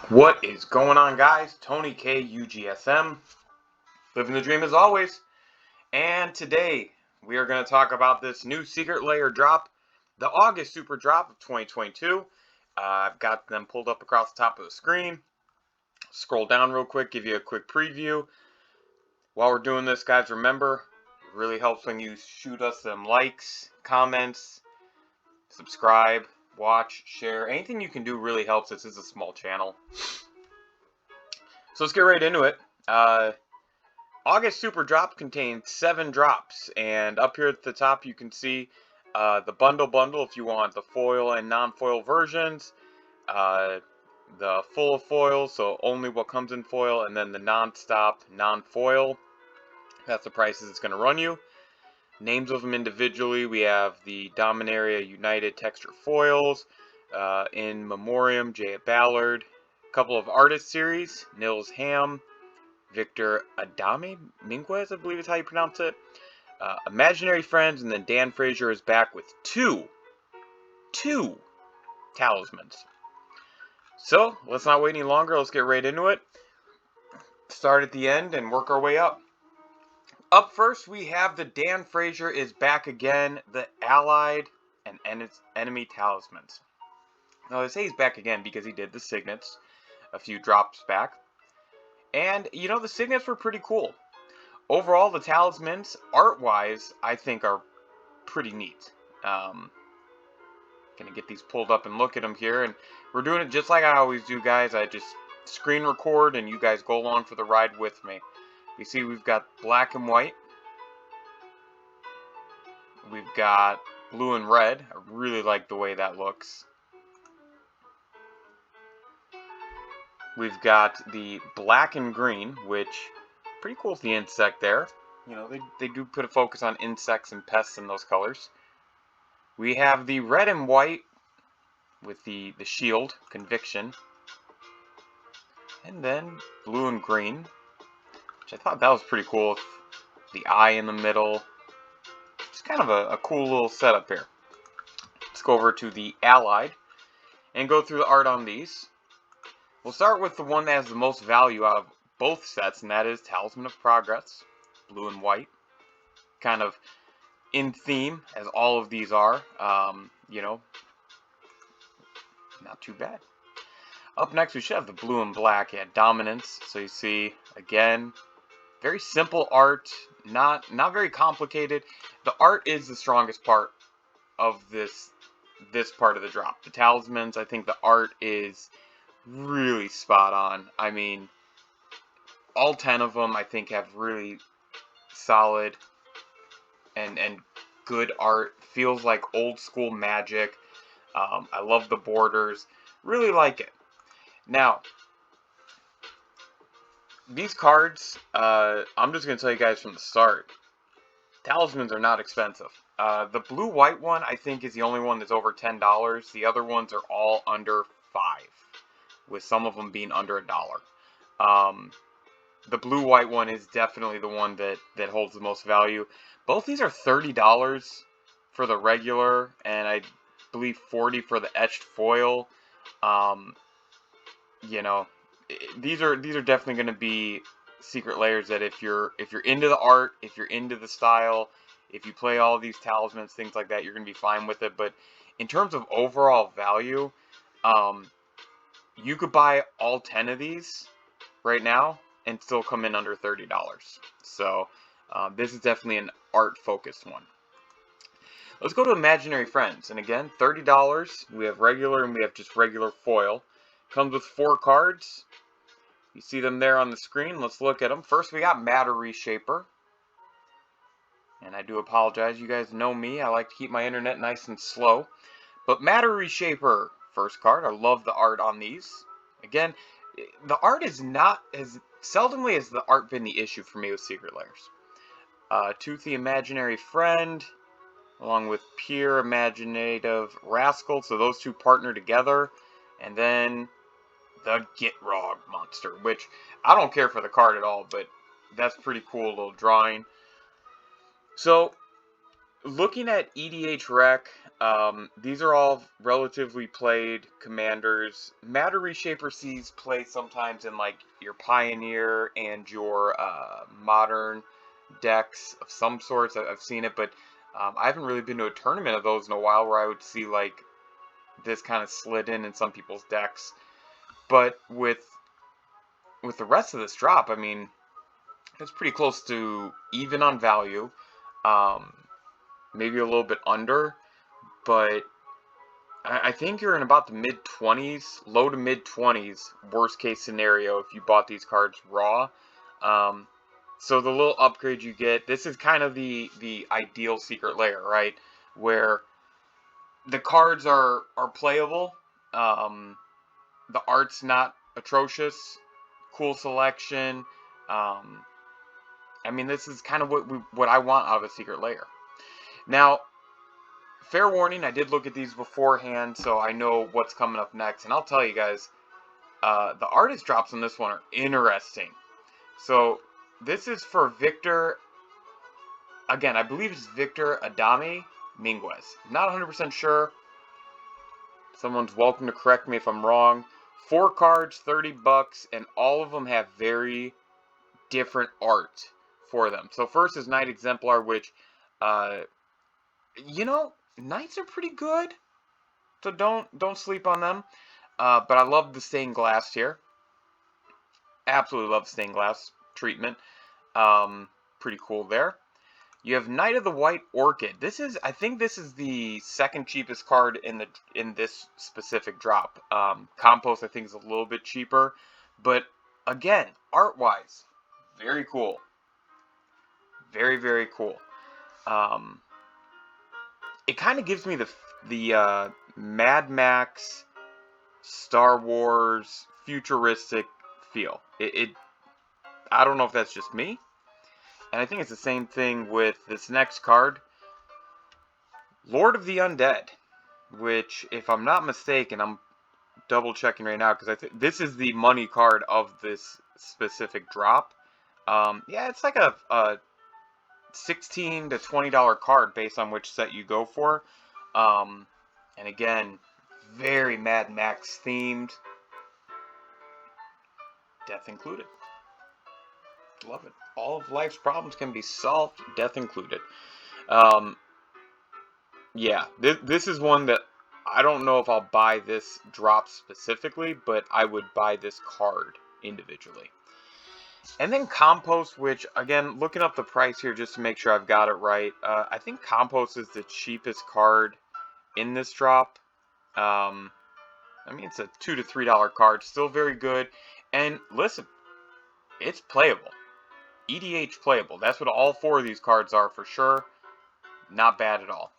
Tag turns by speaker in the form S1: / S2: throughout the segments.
S1: What is going on, guys? Tony K, UGSM, living the dream as always. And today we are going to talk about this new Secret Lair drop, the August Super Drop of 2022. I've got them pulled up across the top of the screen. Scroll down real quick, give you a quick preview. While we're doing this, guys, remember, it really helps when you shoot us some likes, comments, subscribe, watch, share. Anything you can do really helps. This is a small channel. So let's get right into it. August Super Drop contains 7 drops, and up here at the top you can see the bundle if you want the foil and non-foil versions, the full foil, so only what comes in foil, and then the non-stop non-foil. That's the prices it's going to run you. Names of them individually, we have the Dominaria United Texture Foils, in Memoriam, Jaya Ballard, a couple of artist series, Nils Ham, Victor Adame Minquez, I believe is how you pronounce it. Imaginary Friends, and then Dan Frazier is back with two Talismans. So, let's not wait any longer, let's get right into it. Start at the end and work our way up. Up first, we have the Dan Frazier is back again, the Allied and Enemy Talismans. Now, they say he's back again because he did the Signets a few drops back. And, you know, the Signets were pretty cool. Overall, the Talismans, art-wise, I think are pretty neat. Gonna get these pulled up and look at them here. And we're doing it just like I always do, guys. I just screen record and you guys go along for the ride with me. You see we've got black and white. We've got blue and red. I really like the way that looks. We've got the black and green, which pretty cool with the insect there. You know, they do put a focus on insects and pests in those colors. We have the red and white with the shield, Conviction. And then blue and green, which I thought that was pretty cool with the eye in the middle. It's kind of a cool little setup here. Let's go over to the Allied and go through the art on these. We'll start with the one that has the most value out of both sets, and that is Talisman of Progress, blue and white. Kind of in theme, as all of these are. You know, not too bad. Up next, we should have the blue and black. Yeah, Dominance. So you see, again, very simple art, not very complicated. The art is the strongest part of this part of the drop. The Talismans, I think the art is really spot on. I mean, all 10 of them I think have really solid and good art. Feels like old school Magic. I love the borders. Really like it. Now, these cards, I'm just going to tell you guys from the start, Talismans are not expensive. The blue-white one, I think, is the only one that's over $10. The other ones are all under $5, with some of them being under $1. The blue-white one is definitely the one that holds the most value. Both these are $30 for the regular, and I believe $40 for the etched foil. You know, these are definitely going to be Secret Lairs that if you're into the art, if you're into the style, if you play all these Talismans, things like that, you're going to be fine with it. But in terms of overall value, you could buy all 10 of these right now and still come in under $30. So this is definitely an art-focused one. Let's go to Imaginary Friends. And again, $30. We have regular and we have just regular foil. Comes with 4 cards. You see them there on the screen. Let's look at them. First, we got Matter Reshaper. And I do apologize. You guys know me. I like to keep my internet nice and slow. But Matter Reshaper, first card. I love the art on these. Again, the art is not as seldomly has the art been the issue for me with Secret Lairs. Toothy Imaginary Friend, along with Pure Imaginative Rascal. So those two partner together. And then the Gitrog monster, which I don't care for the card at all, but that's pretty cool little drawing. So, looking at EDH Rec, These are all relatively played commanders. Matter Reshaper sees play sometimes in like your Pioneer and your Modern decks of some sorts. I've seen it, but I haven't really been to a tournament of those in a while where I would see like this kind of slid in some people's decks. But with the rest of this drop, I mean, it's pretty close to even on value. Um, Maybe a little bit under, but I think you're in about the mid 20s, low to mid 20s, worst case scenario if you bought these cards raw. Um, so the little upgrade you get, this is kind of the ideal secret lair, right? Where the cards are playable, the art's not atrocious, cool selection. Um, I mean, this is kind of what I want out of a secret lair. Now, fair warning, I did look at these beforehand, so I know what's coming up next. And I'll tell you guys, the artist drops on this one are interesting. So, this is for Victor, again, I believe it's Victor Adame Minguez. Not 100% sure. Someone's welcome to correct me if I'm wrong. 4 cards, $30, and all of them have very different art for them. So first is Knight Exemplar, which, you know, Knights are pretty good, so don't sleep on them. But I love the stained glass here. Absolutely love stained glass treatment. Pretty cool there. You have Knight of the White Orchid. I think this is the second cheapest card in this specific drop. Compost I think is a little bit cheaper, but again, art-wise, very cool. Very, very cool. It kind of gives me the Mad Max, Star Wars, futuristic feel. I don't know if that's just me. And I think it's the same thing with this next card, Lord of the Undead, which, if I'm not mistaken, I'm double checking right now because I think this is the money card of this specific drop. Yeah, it's like a $16 to $20 card based on which set you go for. And again, very Mad Max themed. Death included. Love it. All of life's problems can be solved, death included. Yeah, this is one that I don't know if I'll buy this drop specifically, but I would buy this card individually. And then Compost, which, again, looking up the price here just to make sure I've got it right, I think Compost is the cheapest card in this drop. I mean, it's a $2 to $3 card, still very good. And listen, it's playable. EDH playable. That's what all 4 of these cards are for sure. Not bad at all.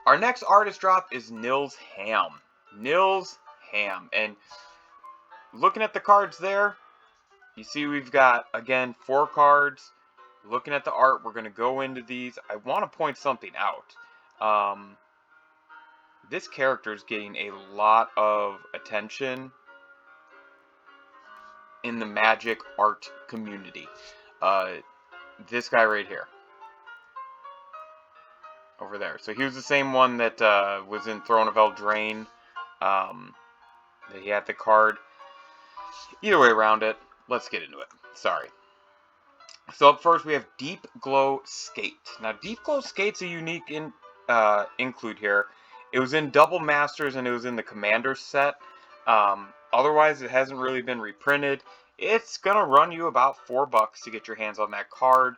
S1: Our next artist drop is Nils Ham. Nils Ham. And looking at the cards there, you see we've got, again, 4 cards. Looking at the art, we're going to go into these. I want to point something out. This character is getting a lot of attention in the Magic art community. This guy right here. Over there. So he was the same one that was in Throne of Eldraine. That he had the card. Either way around it, let's get into it. Sorry. So up first we have Deep Glow Skate. Now Deep Glow Skate's a unique include here. It was in Double Masters and it was in the Commander set. Otherwise it hasn't really been reprinted. It's gonna run you about $4 to get your hands on that card.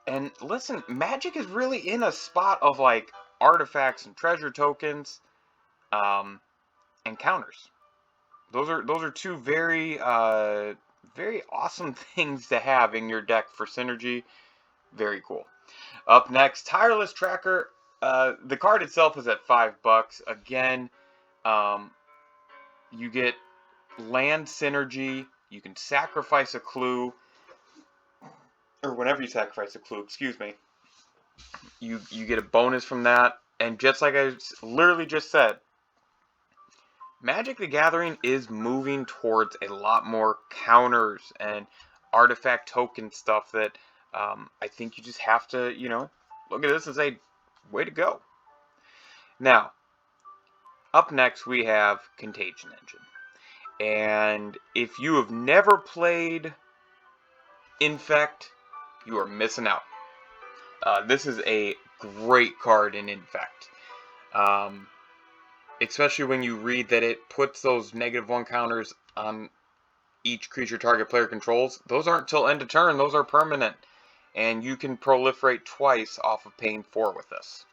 S1: And listen, Magic is really in a spot of like artifacts and treasure tokens, and counters. Those are 2 very very awesome things to have in your deck for synergy. Very cool. Up next, Tireless Tracker. The card itself is at $5. Again, you get land synergy. You can sacrifice a clue, or whenever you sacrifice a clue, excuse me, you get a bonus from that. And just like I literally just said, Magic the Gathering is moving towards a lot more counters and artifact token stuff that I think you just have to, you know, look at this and say, way to go. Now, up next we have Contagion Engine. And if you have never played Infect, you are missing out. This is a great card in Infect. Especially when you read that it puts those -1 counters on each creature target player controls. Those aren't till end of turn, those are permanent. And you can proliferate twice off of paying 4 with this.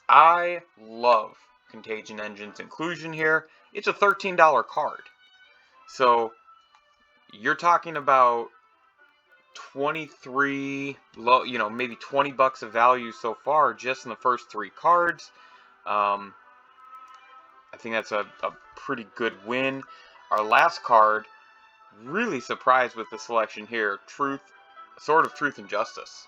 S1: I love Contagion Engine's inclusion here. It's a $13 card. So you're talking about 23, maybe $20 of value so far just in the first 3 cards. I think that's a pretty good win. Our last card, really surprised with the selection here. Sword of Truth and Justice.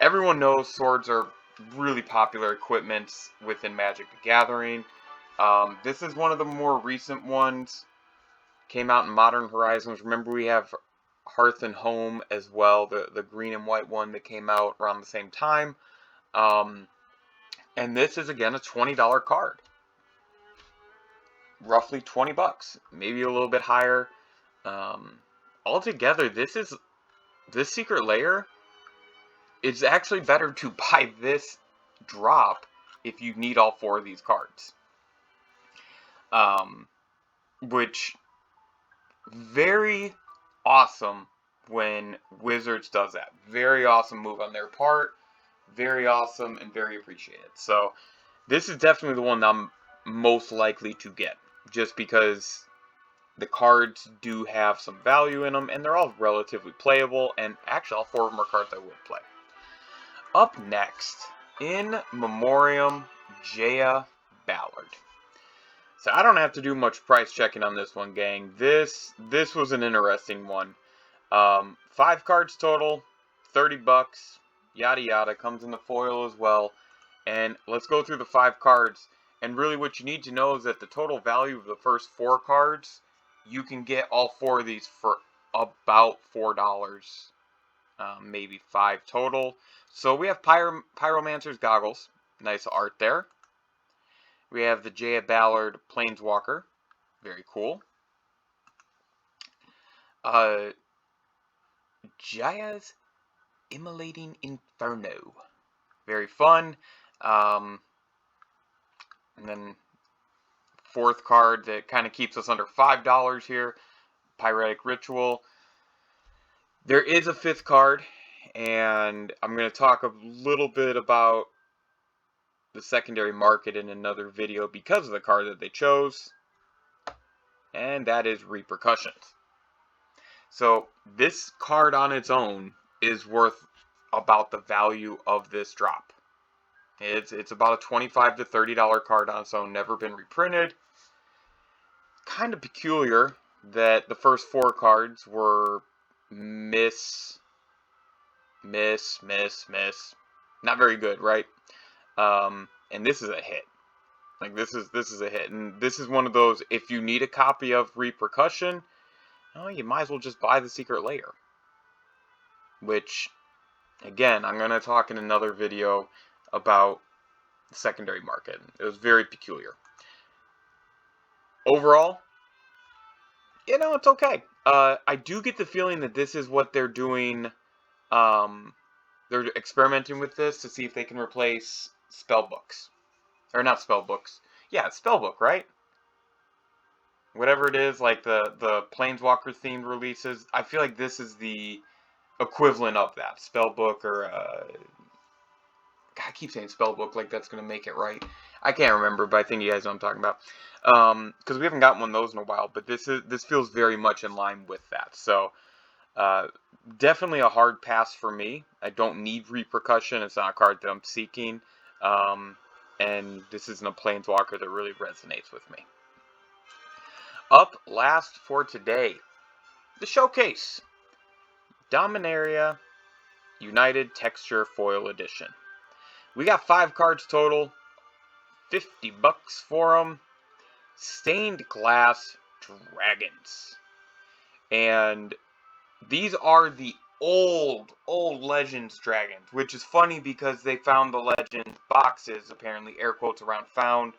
S1: Everyone knows swords are really popular equipments within Magic the Gathering. This is one of the more recent ones. Came out in Modern Horizons. Remember, we have Hearth and Home as well, the green and white one that came out around the same time. And this is, again, a $20 card. Roughly $20, maybe a little bit higher. Altogether, this Secret Lair, it's actually better to buy this drop if you need all 4 of these cards. Which, very awesome when Wizards does that. Very awesome move on their part. Very awesome and very appreciated. So, this is definitely the one that I'm most likely to get. Just because the cards do have some value in them, and they're all relatively playable, and actually all 4 of them are cards I would play. Up next, in Memoriam, Jaya Ballard. So I don't have to do much price checking on this one, gang. This was an interesting one. 5 cards total, $30, yada yada, comes in the foil as well. And let's go through the 5 cards. And really what you need to know is that the total value of the first 4 cards, you can get all 4 of these for about $4. Maybe 5 total. So we have Pyromancer's Goggles. Nice art there. We have the Jaya Ballard Planeswalker. Very cool. Jaya's Immolating Inferno. Very fun. And then 4th card that kind of keeps us under $5 here. Pyretic Ritual. There is a 5th card, and I'm going to talk a little bit about the secondary market in another video because of the card that they chose, and that is Repercussions. So this card on its own is worth about the value of this drop. It's about a $25 to $30 card on its own, never been reprinted. Kind of peculiar that the first 4 cards were miss. Not very good, right? And this is a hit. Like this is a hit, and this is one of those. If you need a copy of Repercussion, oh, you might as well just buy the Secret Lair. Which, again, I'm gonna talk in another video about the secondary market. It was very peculiar. Overall, it's okay. I do get the feeling that this is what they're doing. They're experimenting with this to see if they can replace spellbooks. Or not spellbooks. Yeah, it's spellbook, right? Whatever it is, like the Planeswalker themed releases. I feel like this is the equivalent of that. Spellbook or God, I keep saying spellbook like that's gonna make it right. I can't remember, but I think you guys know what I'm talking about. Because we haven't gotten one of those in a while, but this feels very much in line with that. So definitely a hard pass for me. I don't need Repercussion. It's not a card that I'm seeking. And this isn't a Planeswalker that really resonates with me. Up last for today, the Showcase. Dominaria United Texture Foil Edition. We got 5 cards total, $50 for them. Stained Glass Dragons. And these are the old Legends dragons, which is funny because they found the Legend boxes, apparently, air quotes around found,